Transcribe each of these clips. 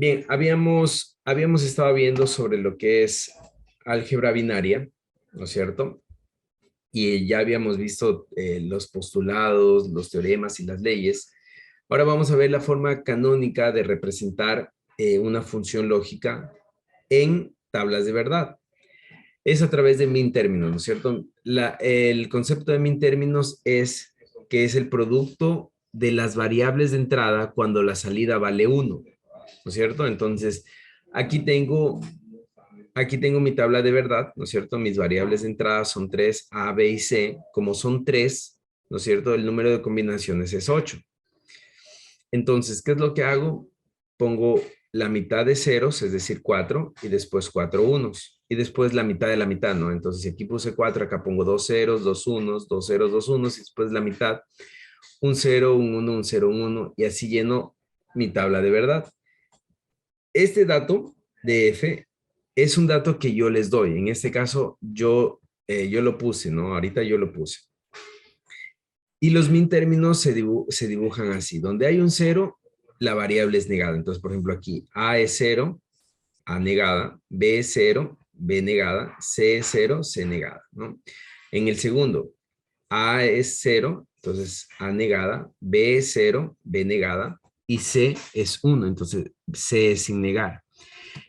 Bien, habíamos estado viendo sobre lo que es álgebra binaria, ¿no es cierto? Y ya habíamos visto los postulados, los teoremas y las leyes. Ahora vamos a ver la forma canónica de representar una función lógica en tablas de verdad. Es a través de min términos, ¿no es cierto? El concepto de min términos es que es el producto de las variables de entrada cuando la salida vale uno, ¿no es cierto? Entonces, aquí tengo, aquí tengo mi tabla de verdad, ¿no es cierto? Mis variables de entrada son 3 A, B y C. Como son 3, ¿no es cierto? El número de combinaciones es 8. Entonces, ¿qué es lo que hago? Pongo la mitad de ceros, es decir, 4, y después 4 unos. Y después la mitad de la mitad, ¿no? Entonces, si aquí puse 4, acá pongo 2 ceros, 2 unos, 2 ceros, 2 unos, y después la mitad, un cero, un uno, un cero, un uno, y así lleno mi tabla de verdad. Este dato de F es un dato que yo les doy. En este caso, yo lo puse, ¿no? Ahorita yo lo puse. Y los min términos se dibujan así. Donde hay un cero, la variable es negada. Entonces, por ejemplo, aquí A es cero, A negada, B es cero, B negada, C es cero, C negada, ¿no? En el segundo, A es cero, entonces A negada, B es cero, B negada, y C es uno, entonces C es sin negar.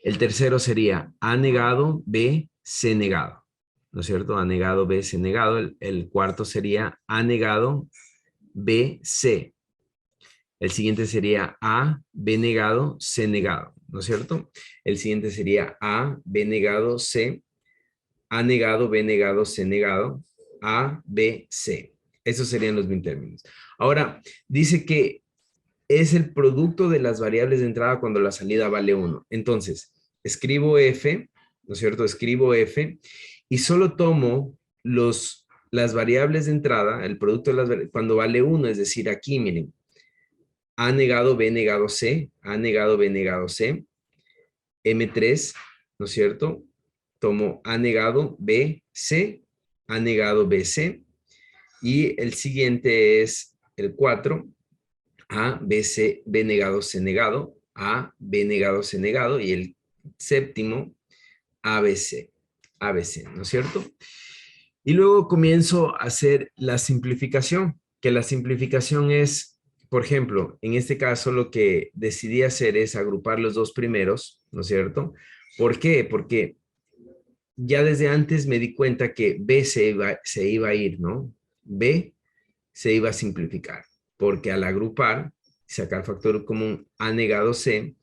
El tercero sería A negado, B, C negado. ¿No es cierto? A negado, B, C negado. El cuarto sería A negado, B, C. El siguiente sería A, B negado, C negado. ¿No es cierto? El siguiente sería A, B negado, C, A negado, B negado, C negado, A, B, C. Esos serían los min términos. Ahora, dice que es el producto de las variables de entrada cuando la salida vale 1. Entonces, escribo F, ¿no es cierto? Escribo F y solo tomo las variables de entrada, el producto de cuando vale 1, es decir, aquí, miren, A negado, B negado, C, A negado, B negado, C, M3, ¿no es cierto? Tomo A negado, B, C, A negado, B, C, y el siguiente es el 4, A, B, C, B negado, C negado, A, B negado, C negado, y el séptimo, ABC, ABC, ¿no es cierto? Y luego comienzo a hacer la simplificación, que la simplificación es, por ejemplo, en este caso lo que decidí hacer es agrupar los dos primeros, ¿no es cierto? ¿Por qué? Porque ya desde antes me di cuenta que B se iba a ir, ¿no? B se iba a simplificar, porque al agrupar, sacar factor común A negado C,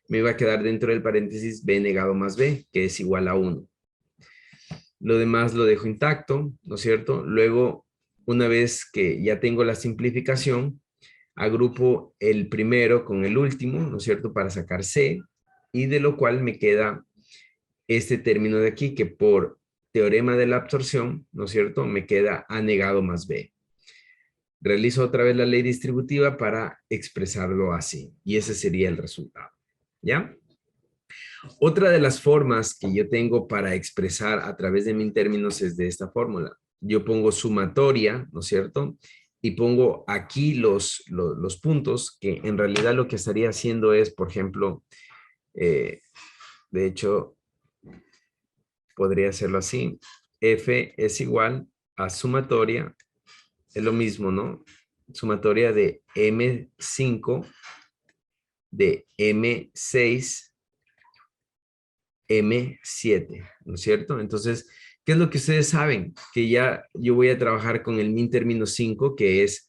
me iba a quedar dentro del paréntesis B negado más B, que es igual a 1. Lo demás lo dejo intacto, ¿no es cierto? Luego, una vez que ya tengo la simplificación, agrupo el primero con el último, ¿no es cierto? Para sacar C, y de lo cual me queda este término de aquí, que por teorema de la absorción, ¿no es cierto? Me queda A negado más B. Realizo otra vez la ley distributiva para expresarlo así, y ese sería el resultado, ¿ya? Otra de las formas que yo tengo para expresar a través de min términos es de esta fórmula. Yo pongo sumatoria, ¿no es cierto? Y pongo aquí los puntos, que en realidad lo que estaría haciendo es, por ejemplo, eh, de hecho, podría hacerlo así. F es igual a sumatoria, es lo mismo, ¿no? Sumatoria de M5, de M6, M7, ¿no es cierto? Entonces, ¿qué es lo que ustedes saben? Que ya yo voy a trabajar con el min término 5, que es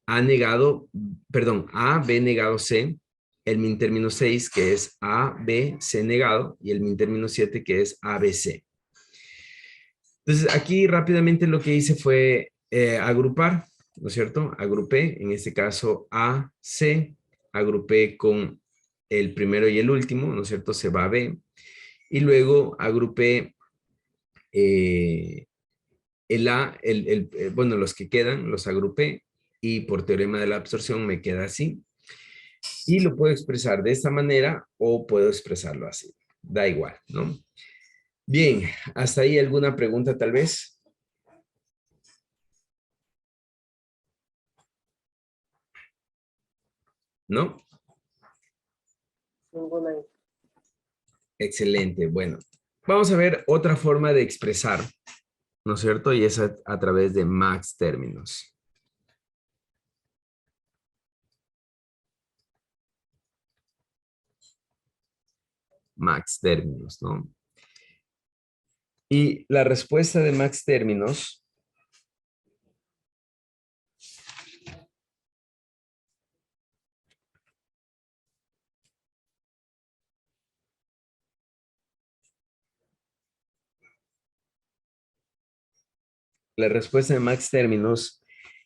A negado, perdón, A, B negado, C, el min término 6, que es A, B, C negado, y el min término 7, que es A, B, C. Entonces, aquí rápidamente lo que hice fue agrupar, ¿no es cierto? Agrupé, en este caso A, C, agrupé con el primero y el último, ¿no es cierto? Se va a B. Y luego agrupé eh, el A, bueno, los que quedan, los agrupé y por teorema de la absorción me queda así. Y lo puedo expresar de esta manera o puedo expresarlo así. Da igual, ¿no? Bien, hasta ahí alguna pregunta tal vez, ¿no? ninguna. Excelente. Bueno, vamos a ver otra forma de expresar, ¿no es cierto? Y es a través de max términos. Max términos, ¿no? Y la respuesta de max términos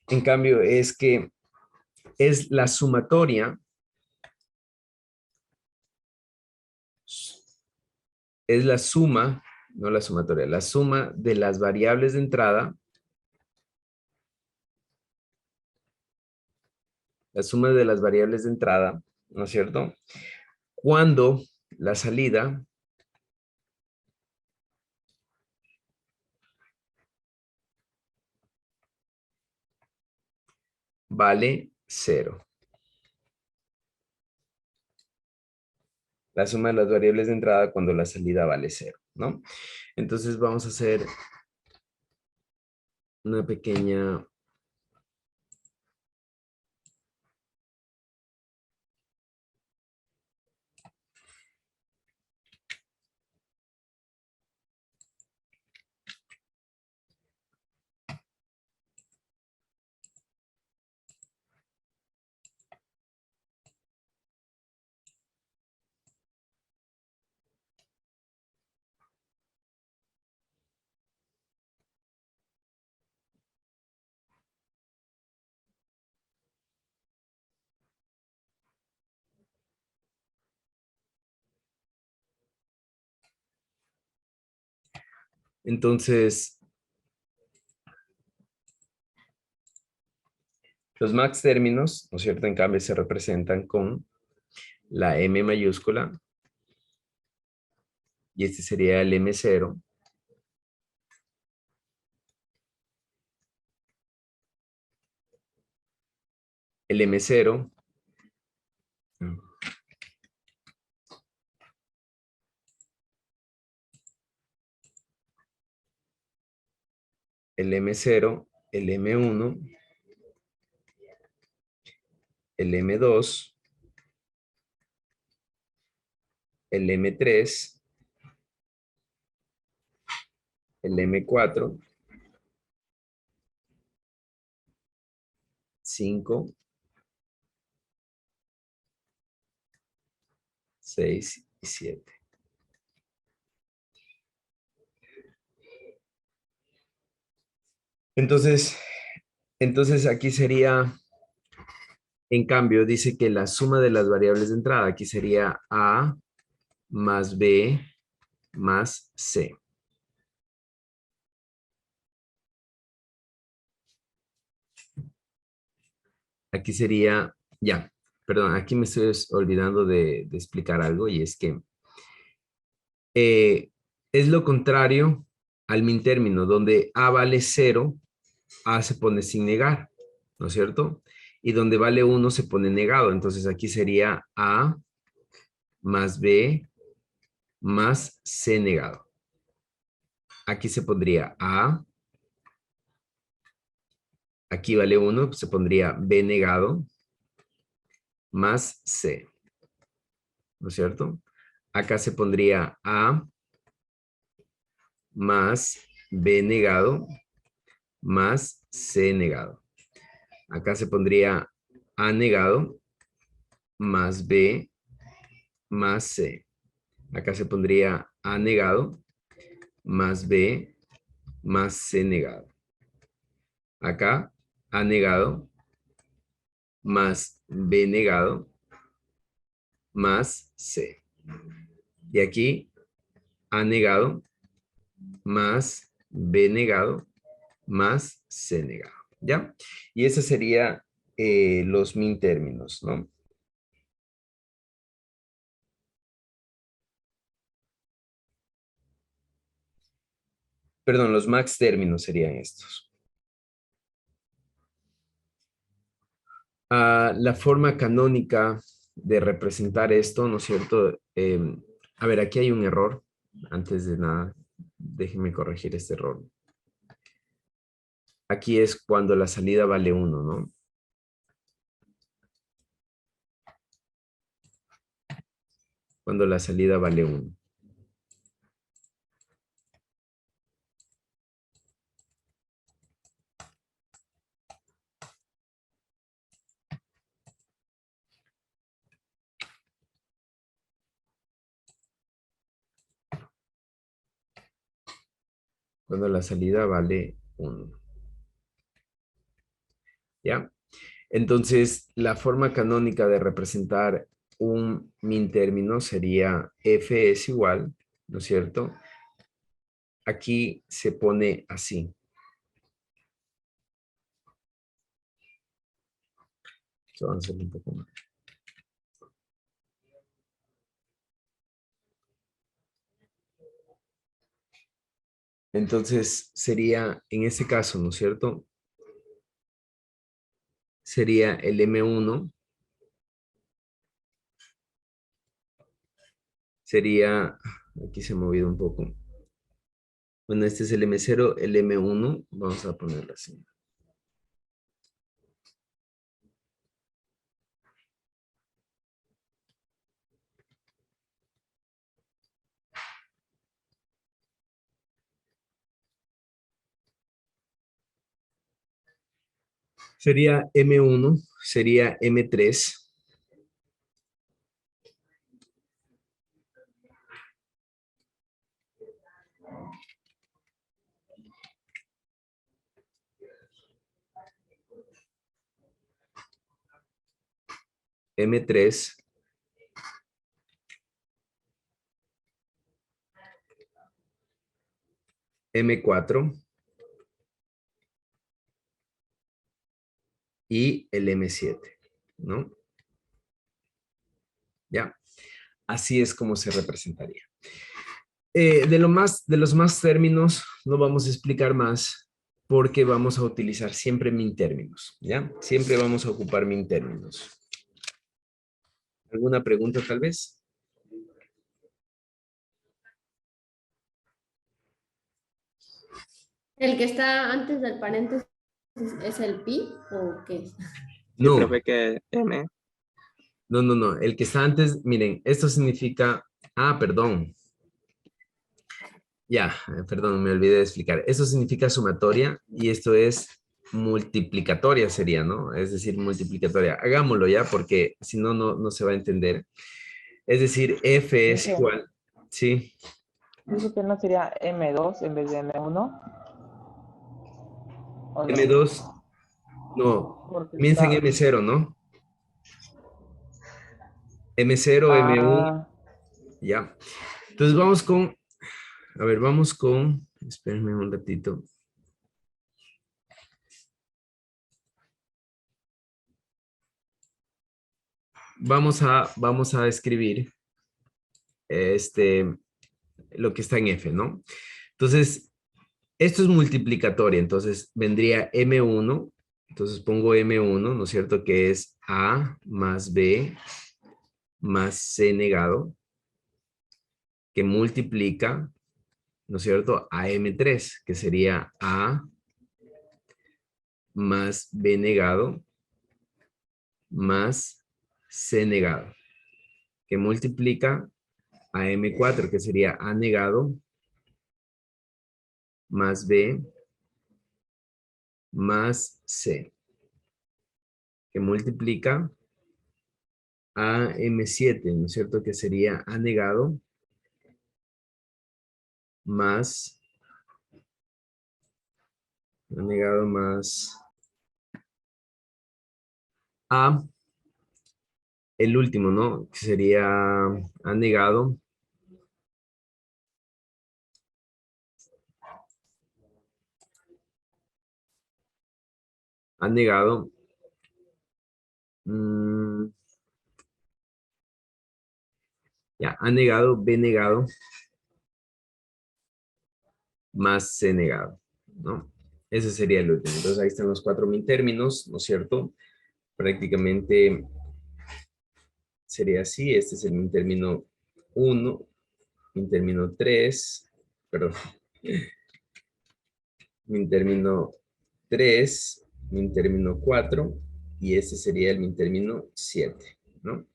en cambio, es que es la sumatoria, es la suma, no la sumatoria, la suma de las variables de entrada, la suma de las variables de entrada, ¿no es cierto? Cuando la salida vale 0. La suma de las variables de entrada cuando la salida vale 0, ¿no? Entonces vamos a hacer una pequeña... Entonces, los max términos, ¿no es cierto? En cambio, se representan con la M mayúscula, y este sería el M0. El M0, el M0, el M1, el M2, el M3, el M4, 5, 6 y 7. Entonces aquí sería, en cambio, dice que la suma de las variables de entrada, aquí sería A más B más C. Aquí sería, ya, perdón, aquí me estoy olvidando de explicar algo, y es que es lo contrario al min término, donde A vale 0, A se pone sin negar, ¿no es cierto? Y donde vale 1 se pone negado. Entonces aquí sería A más B más C negado. Aquí se pondría A, aquí vale 1, se pondría B negado más C, ¿no es cierto? Acá se pondría A más B negado más C negado. Acá se pondría A negado más B más C. Acá se pondría A negado más B más C negado. Acá A negado más B negado más C. Y aquí A negado más B negado más C negado. ¿Ya? Y ese sería los min términos, ¿no? Perdón, los max términos serían estos. La forma canónica de representar esto, ¿no es cierto? A ver, aquí hay un error. Antes de nada, déjenme corregir este error. Aquí es cuando la salida vale 1, ¿no? Cuando la salida vale 1. Cuando la salida vale 1. ¿Ya? Entonces, la forma canónica de representar un min término sería f es igual, ¿no es cierto? Aquí se pone así. Vamos a hacerlo un poco más. Entonces, sería, en este caso, ¿no es cierto? Sería el M1, sería, aquí se ha movido un poco. Bueno, este es el M0, el M1, vamos a ponerlo así. Sería M1, sería M3, M3, M4 y el M7, ¿no? Ya, así es como se representaría. De los más términos no vamos a explicar más porque vamos a utilizar siempre min términos, ¿ya? Siempre vamos a ocupar min términos. ¿Alguna pregunta tal vez? ¿El que está antes del paréntesis es el pi o qué es? Sí, No, profe, que M. no. El que está antes, miren, esto significa, perdón. Ya, perdón, me olvidé de explicar. Esto significa sumatoria y esto es multiplicatoria sería, ¿no? Es decir, multiplicatoria. Hagámoslo ya porque si no, no se va a entender. Es decir, F es Dice, igual, ¿sí? dice que no sería M2 en vez de M1, ¿o no? M2, no, Porque comienza en está... M0, ¿no? M0, M1, Ah, ya. Entonces vamos con, a ver, vamos con, espérenme un ratito. Vamos a escribir lo que está en F, ¿no? Entonces, esto es multiplicatoria, entonces vendría M1, entonces pongo M1, ¿no es cierto? Que es A más B más C negado, que multiplica, ¿no es cierto? A M3, que sería A más B negado más C negado, que multiplica a M4, que sería A negado más B más C, que multiplica a M7, ¿no es cierto? Que sería A negado más A negado más A, el último, ¿no? Que sería A negado A negado ya, A negado, B negado más C negado, ¿no? Ese sería el último. Entonces ahí están los 4 min términos, ¿no es cierto? Prácticamente sería así. Este es el min término 1, min término 3, perdón, min término 3, min término 4, y este sería el min término 7, ¿no?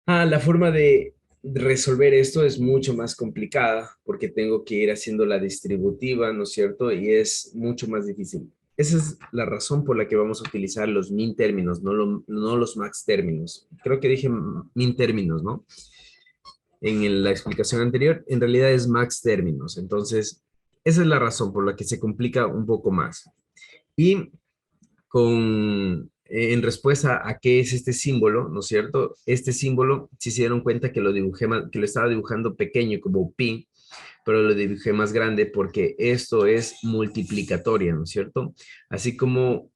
La forma de resolver esto es mucho más complicada porque tengo que ir haciendo la distributiva, ¿no es cierto? Y es mucho más difícil. Esa es la razón por la que vamos a utilizar los min términos, no los max términos. Creo que dije min términos, ¿no? En la explicación anterior, en realidad es max términos. Entonces, esa es la razón por la que se complica un poco más. Y en respuesta a qué es este símbolo, ¿no es cierto? Este símbolo, si se dieron cuenta que lo dibujé, que lo estaba dibujando pequeño como pi, pero lo dibujé más grande porque esto es multiplicatoria, ¿no es cierto? Así como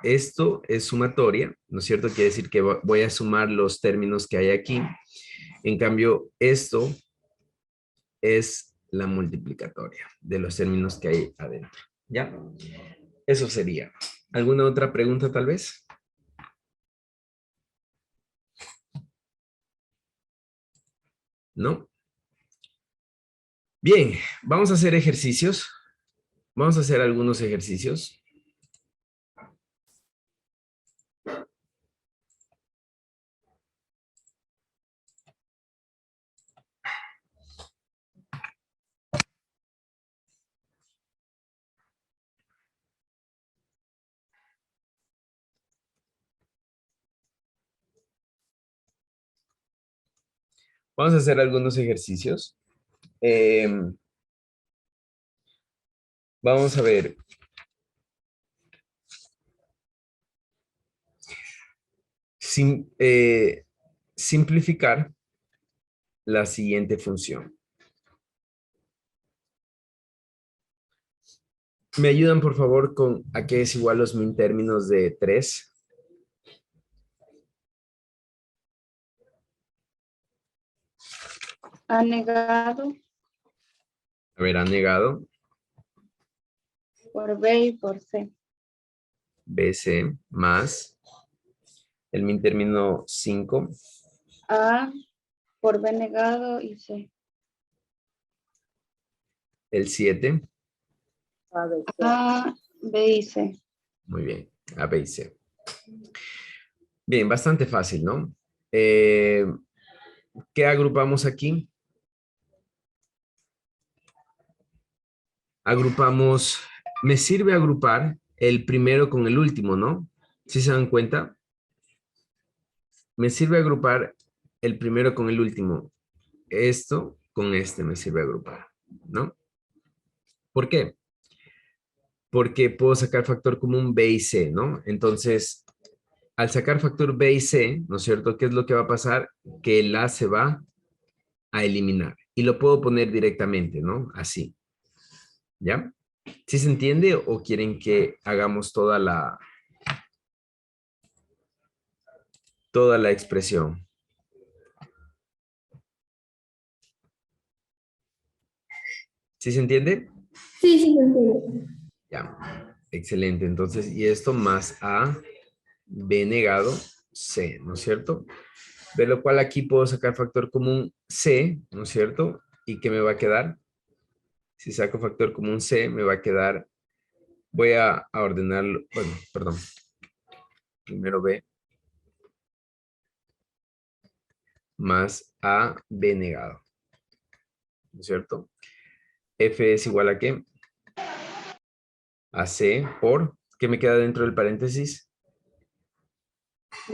esto es sumatoria, ¿no es cierto? Quiere decir que voy a sumar los términos que hay aquí. En cambio, esto es la multiplicatoria de los términos que hay adentro. ¿Ya? Eso sería. ¿Alguna otra pregunta tal vez? ¿No? Bien, vamos a hacer ejercicios. Vamos a hacer algunos ejercicios. Vamos a hacer algunos ejercicios. Vamos a ver. Simplificar la siguiente función. ¿Me ayudan, por favor, con a qué es igual los min términos de 3? Ha negado A ver, ha negado por B y por C. BC más el min término 5, A por B negado y C. el 7. A, B y C. Muy bien, A, B y C. Bien, bastante fácil, ¿no? ¿Qué agrupamos aquí? Agrupamos, me sirve agrupar el primero con el último, ¿no? ¿Sí se dan cuenta? Me sirve agrupar el primero con el último. Esto con este me sirve agrupar, ¿no? ¿Por qué? Porque puedo sacar factor común B y C, ¿no? Entonces, al sacar factor B y C, ¿no es cierto? ¿Qué es lo que va a pasar? Que el A se va a eliminar. Y lo puedo poner directamente, ¿no? Así. ¿Ya? ¿Sí se entiende o quieren que hagamos toda la expresión? ¿Sí se entiende? Sí, sí, lo entiendo. Ya. Excelente. Entonces, y esto más A, B negado, C, ¿no es cierto? De lo cual aquí puedo sacar factor común C, ¿no es cierto? ¿Y qué me va a quedar? Si saco factor común C, me va a quedar, voy a ordenarlo, bueno, perdón, primero B más A, B negado, ¿no es cierto? F es igual a ¿qué? A C por, ¿qué me queda dentro del paréntesis?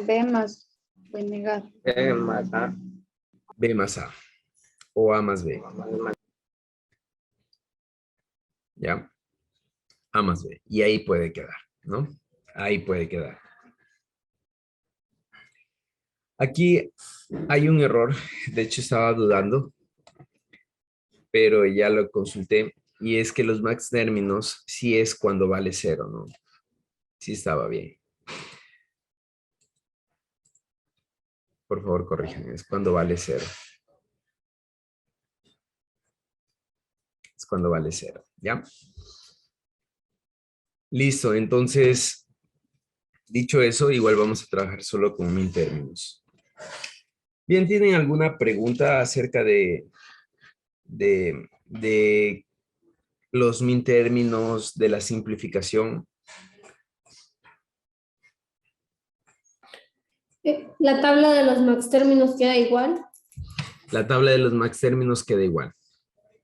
B más B negado. B más A. B más A o A más B, ¿ya? A más B. Y ahí puede quedar, ¿no? Ahí puede quedar. Aquí hay un error, de hecho estaba dudando, pero ya lo consulté, y es que los max términos sí es cuando vale 0, ¿no? Sí estaba bien. Por favor, corrijan, es cuando vale 0. Es cuando vale 0, ¿ya? Listo, entonces, Dicho eso, igual vamos a trabajar solo con min términos. Bien, ¿tienen alguna pregunta acerca de los min términos, de la simplificación? La tabla de los max términos queda igual. La tabla de los max términos queda igual,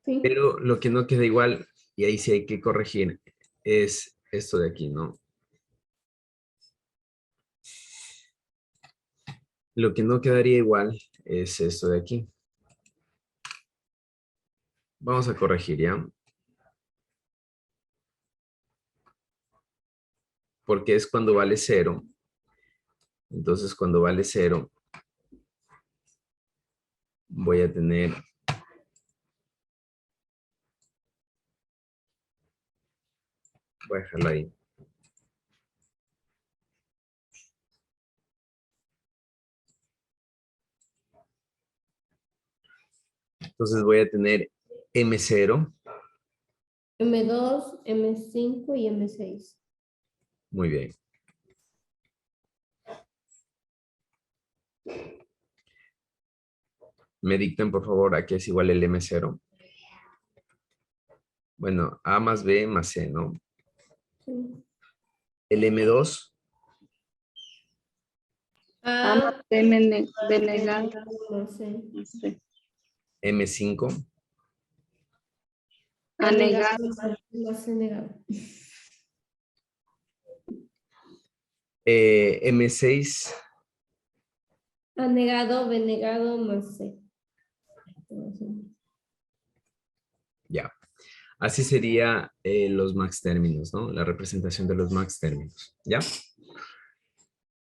Sí. pero lo que no queda igual, y ahí sí hay que corregir, es esto de aquí, ¿no? Lo que no quedaría igual es esto de aquí. Vamos a corregir, ¿ya? Porque es cuando vale 0. Entonces, cuando vale 0, voy a tener... Voy a dejarlo ahí. Entonces voy a tener M0. M2, M5 y M6. Muy bien. Me dicten, por favor, a qué es igual el M0. Bueno, A más B más C, ¿no? Sí. El M2, A, Denegar. más C. M5, Anegado. Más C negado. M6, A negado, B negado, más C. ya. Así sería los max términos, ¿no? La representación de los max términos, ¿ya?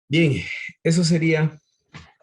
Bien, eso sería